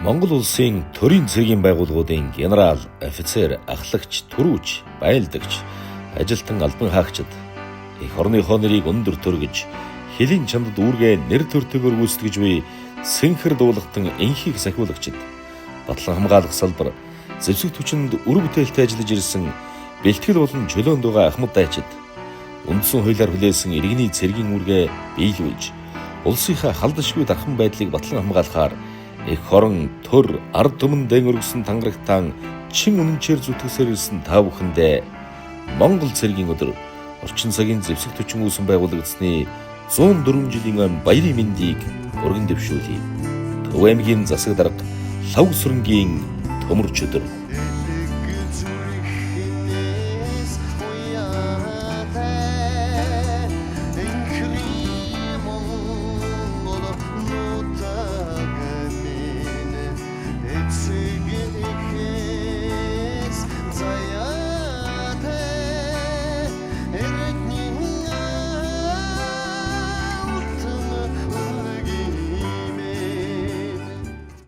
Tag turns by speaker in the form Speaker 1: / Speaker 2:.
Speaker 1: Монгол улсын төрийн цэргийн байгууллагуудын генерал, офицер, ахлагч, түрүүч, байлдагч, ажилтан албан хаагчид эх орныхоо нэрийг өндөр төргөж, хэлийн чамдад үүргээ нэр төртөгөөр гүйцэтгэж буй сэнхэр дуулахтан энхийг сахиулагчид, батлан хамгаалах салбар, зэвсэг түвшинд үр бүтээлтэй ажиллаж ирсэн бэлтгэл болон чөлөөнд байгаа ахмад дайчид, үндсэн хуулиар хүлээсэн иргэний цэргийн үүргээ биелүүлж, улсынхаа халдашгүй дархан байдлыг батлан хамгаалахаар эх хорон төр ард түмэн дэн өргөсөн тангарагтаан чин үнэнчээр зүтгэсээр ирсэн та бүхэндээ Монгол цэргийн өдөр орчин цагийн зэвсэг түвшин үүсэн байгуулагдсны 104 жилийн өмнө баярын мэндийг өргөн дэвшүүлье. Төв аймгийн засаг дарга Лав сүрэнгийн төмөрч өдөр.